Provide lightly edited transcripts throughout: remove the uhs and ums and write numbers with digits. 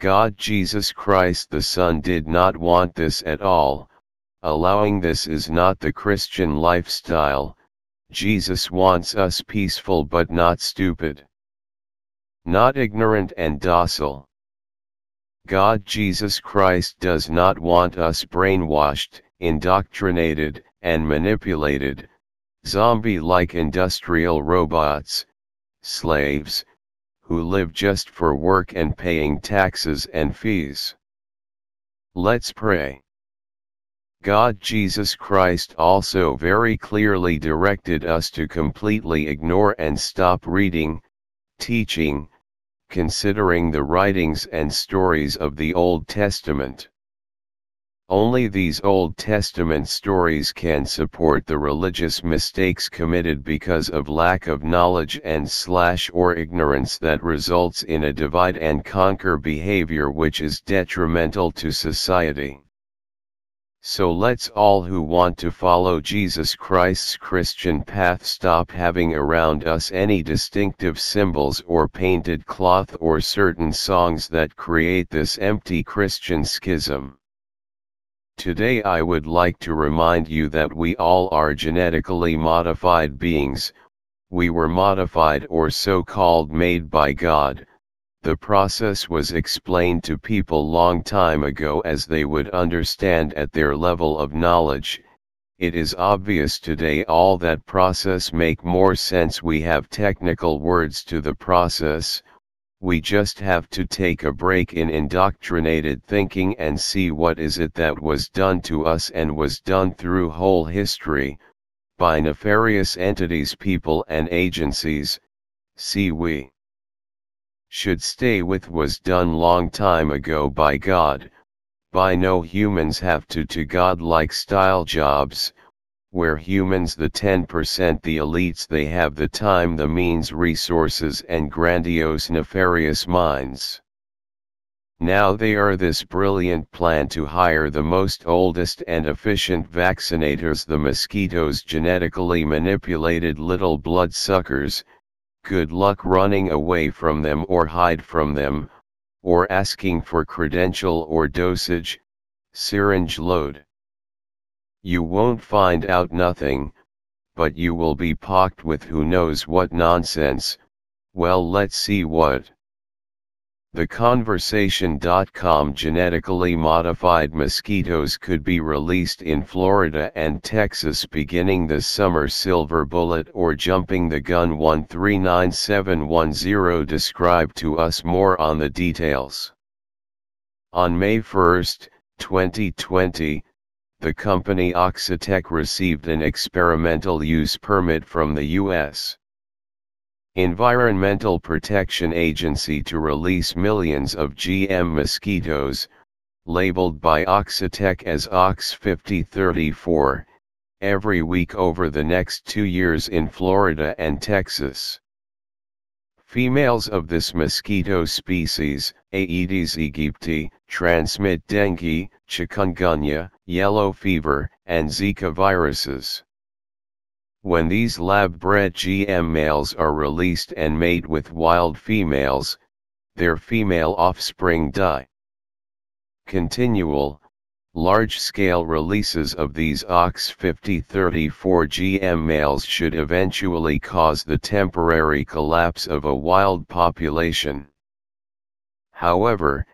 God Jesus Christ the Son did not want this at all. Allowing this is not the Christian lifestyle. Jesus wants us peaceful but not stupid. Not ignorant and docile. God Jesus Christ does not want us brainwashed, indoctrinated, and manipulated, zombie-like industrial robots, slaves, who live just for work and paying taxes and fees. Let's pray. God Jesus Christ also very clearly directed us to completely ignore and stop reading, teaching, considering the writings and stories of the Old Testament. Only these Old Testament stories can support the religious mistakes committed because of lack of knowledge and/or ignorance that results in a divide and conquer behavior which is detrimental to society. So let's all who want to follow Jesus Christ's Christian path stop having around us any distinctive symbols or painted cloth or certain songs that create this empty Christian schism. Today I would like to remind you that we all are genetically modified beings. We were modified or so-called made by God. The process was explained to people long time ago as they would understand at their level of knowledge. It is obvious today all that process make more sense. We have technical words to the process. We just have to take a break in indoctrinated thinking and see what is it that was done to us and was done through whole history, by nefarious entities, people and agencies. See, we should stay with was done long time ago by God. By no humans have to God-like style jobs, where humans the 10% the elites they have the time, the means, resources and grandiose nefarious minds. Now they are this brilliant plan to hire the most oldest and efficient vaccinators, the mosquitoes, genetically manipulated little bloodsuckers. Good luck running away from them or hide from them, or asking for credential or dosage, syringe load. You won't find out nothing, but you will be pocked with who knows what nonsense. Well, let's see what. TheConversation.com genetically modified mosquitoes could be released in Florida and Texas beginning this summer. Silver bullet or jumping the gun? 139710 describe to us more on the details. On May 1, 2020, the company Oxitec received an experimental use permit from the U.S. Environmental Protection Agency to release millions of GM mosquitoes, labeled by Oxitec as Ox 5034, every week over the next 2 years in Florida and Texas. Females of this mosquito species, Aedes aegypti, transmit dengue, chikungunya, yellow fever, and Zika viruses. When these lab-bred GM males are released and mate with wild females, their female offspring die. Continual, large-scale releases of these Ox 5034 GM males should eventually cause the temporary collapse of a wild population. However,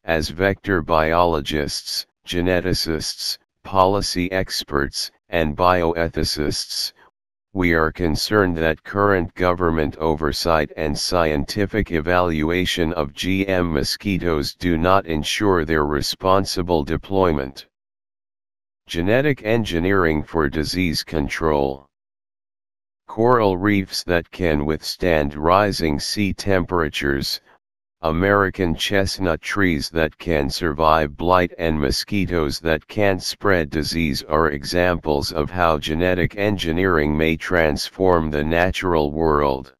as vector biologists, geneticists, policy experts, and bioethicists, we are concerned that current government oversight and scientific evaluation of GM mosquitoes do not ensure their responsible deployment. Genetic engineering for disease control. Coral reefs that can withstand rising sea temperatures, American chestnut trees that can survive blight, and mosquitoes that can't spread disease are examples of how genetic engineering may transform the natural world.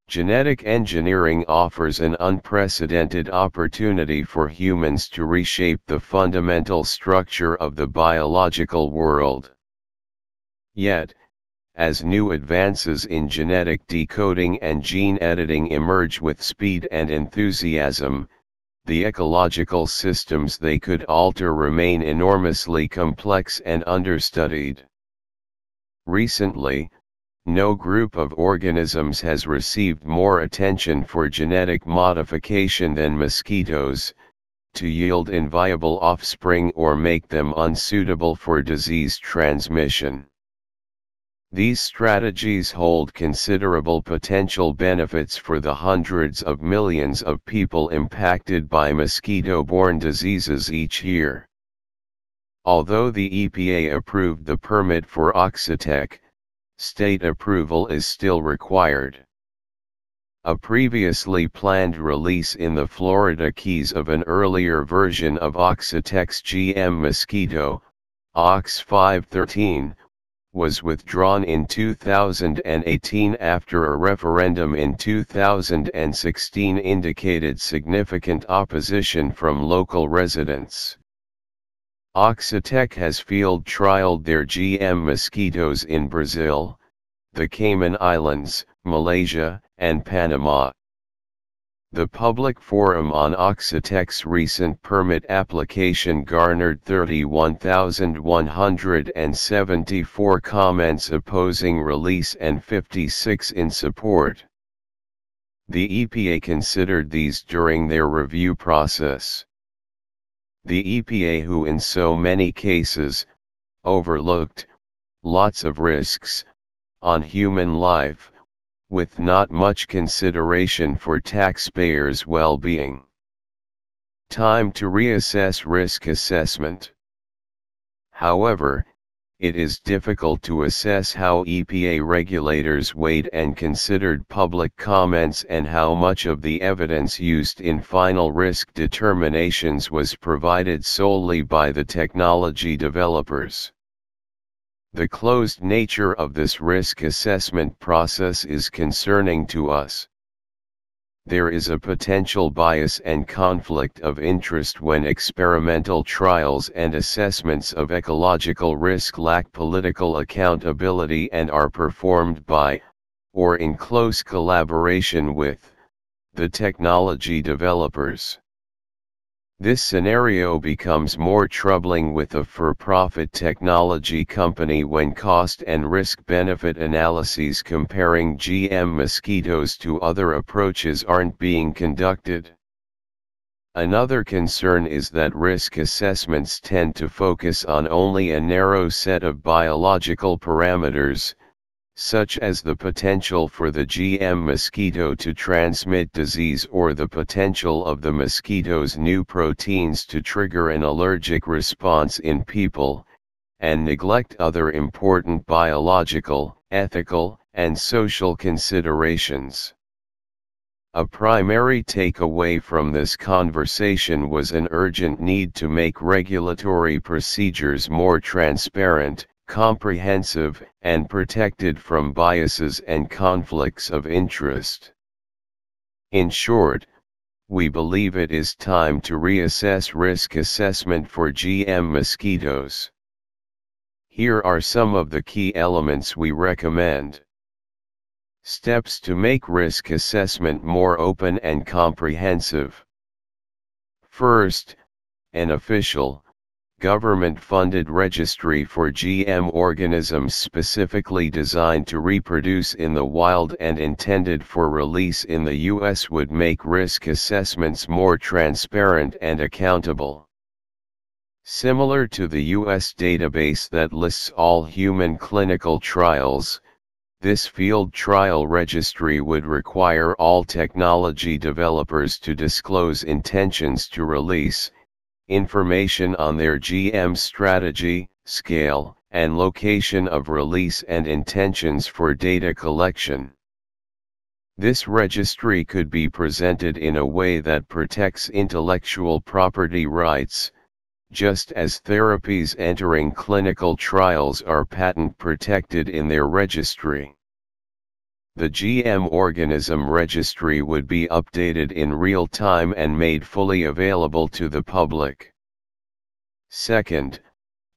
Genetic engineering offers an unprecedented opportunity for humans to reshape the fundamental structure of the biological world. Yet, as new advances in genetic decoding and gene editing emerge with speed and enthusiasm, the ecological systems they could alter remain enormously complex and understudied. Recently, no group of organisms has received more attention for genetic modification than mosquitoes, to yield inviable offspring or make them unsuitable for disease transmission. These strategies hold considerable potential benefits for the hundreds of millions of people impacted by mosquito-borne diseases each year. Although the EPA approved the permit for Oxitec, state approval is still required. A previously planned release in the Florida Keys of an earlier version of Oxitec's GM mosquito, Ox 513, was withdrawn in 2018 after a referendum in 2016 indicated significant opposition from local residents. Oxitec has field trialed their GM mosquitoes in Brazil, the Cayman Islands, Malaysia, and Panama. The public forum on Oxitec's recent permit application garnered 31,174 comments opposing release and 56 in support. The EPA considered these during their review process. The EPA, who in so many cases overlooked lots of risks on human life, with not much consideration for taxpayers' well-being. Time to reassess risk assessment. However, it is difficult to assess how EPA regulators weighed and considered public comments and how much of the evidence used in final risk determinations was provided solely by the technology developers. The closed nature of this risk assessment process is concerning to us. There is a potential bias and conflict of interest when experimental trials and assessments of ecological risk lack political accountability and are performed by, or in close collaboration with, the technology developers. This scenario becomes more troubling with a for-profit technology company when cost and risk-benefit analyses comparing GM mosquitoes to other approaches aren't being conducted. Another concern is that risk assessments tend to focus on only a narrow set of biological parameters, such as the potential for the GM mosquito to transmit disease or the potential of the mosquito's new proteins to trigger an allergic response in people, and neglect other important biological, ethical, and social considerations. A primary takeaway from this conversation was an urgent need to make regulatory procedures more transparent, comprehensive, and protected from biases and conflicts of interest. In short, we believe it is time to reassess risk assessment for GM mosquitoes. Here are some of the key elements we recommend. Steps to make risk assessment more open and comprehensive. First, an official, government-funded registry for GM organisms specifically designed to reproduce in the wild and intended for release in the U.S. would make risk assessments more transparent and accountable. Similar to the U.S. database that lists all human clinical trials, this field trial registry would require all technology developers to disclose intentions to release, information on their GM strategy, scale, and location of release and intentions for data collection. This registry could be presented in a way that protects intellectual property rights, just as therapies entering clinical trials are patent protected in their registry. The GM organism registry would be updated in real time and made fully available to the public. Second,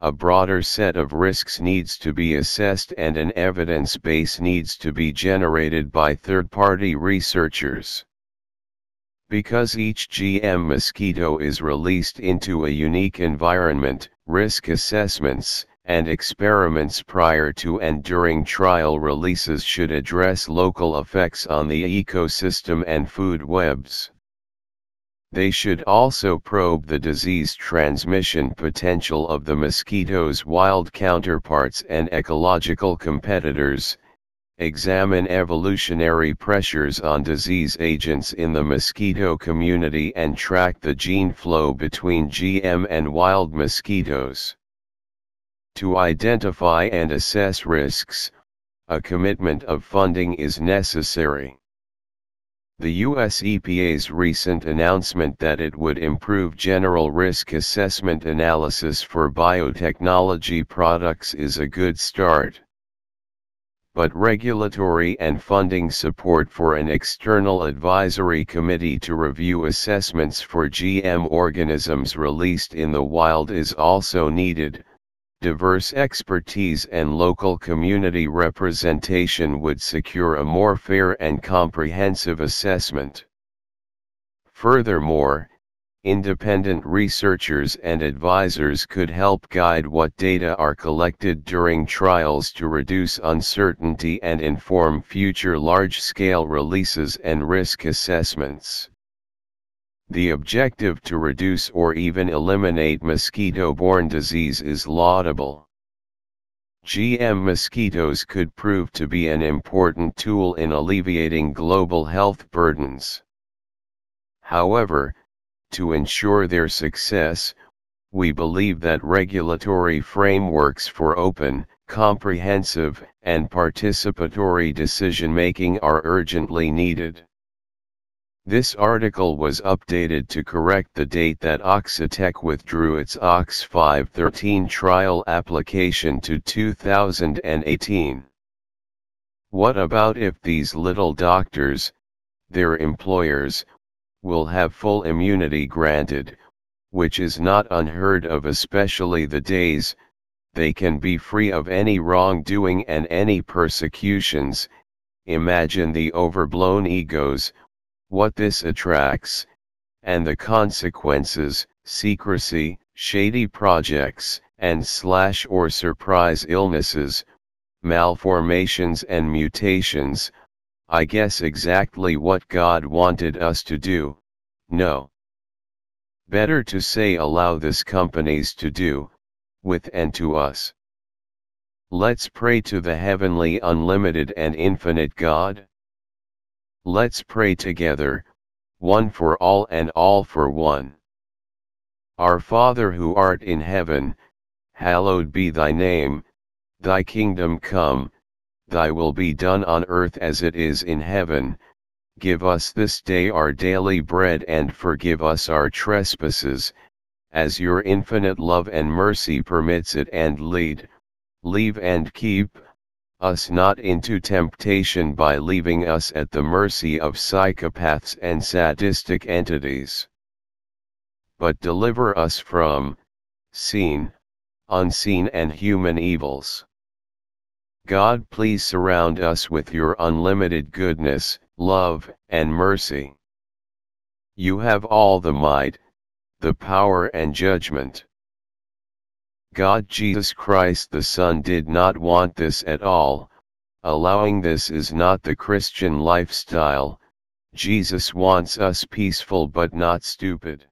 a broader set of risks needs to be assessed and an evidence base needs to be generated by third-party researchers. Because each GM mosquito is released into a unique environment, risk assessments and experiments prior to and during trial releases should address local effects on the ecosystem and food webs. They should also probe the disease transmission potential of the mosquito's wild counterparts and ecological competitors, examine evolutionary pressures on disease agents in the mosquito community and track the gene flow between GM and wild mosquitoes. To identify and assess risks, a commitment of funding is necessary. The US EPA's recent announcement that it would improve general risk assessment analysis for biotechnology products is a good start. But regulatory and funding support for an external advisory committee to review assessments for GM organisms released in the wild is also needed. Diverse expertise and local community representation would secure a more fair and comprehensive assessment. Furthermore, independent researchers and advisors could help guide what data are collected during trials to reduce uncertainty and inform future large-scale releases and risk assessments. The objective to reduce or even eliminate mosquito-borne disease is laudable. GM mosquitoes could prove to be an important tool in alleviating global health burdens. However, to ensure their success, we believe that regulatory frameworks for open, comprehensive, and participatory decision-making are urgently needed. This article was updated to correct the date that Oxitec withdrew its OX 513 trial application to 2018. What about if these little doctors, their employers, will have full immunity granted, which is not unheard of, especially the days they can be free of any wrongdoing and any persecutions? Imagine the overblown egos, what this attracts, and the consequences: secrecy, shady projects, and / surprise illnesses, malformations and mutations. I guess exactly what God wanted us to do. No. Better to say allow this companies to do, with and to us. Let's pray to the heavenly, unlimited and infinite God. Let's pray together, one for all and all for one. Our Father who art in heaven, hallowed be thy name, thy kingdom come, thy will be done on earth as it is in heaven. Give us this day our daily bread, and forgive us our trespasses, as your infinite love and mercy permits it, and leave and keep us not into temptation by leaving us at the mercy of psychopaths and sadistic entities. But deliver us from seen, unseen and human evils. God, please surround us with your unlimited goodness, love, and mercy. You have all the might, the power and judgment. God, Jesus Christ the Son did not want this at all. Allowing this is not the Christian lifestyle. Jesus wants us peaceful but not stupid.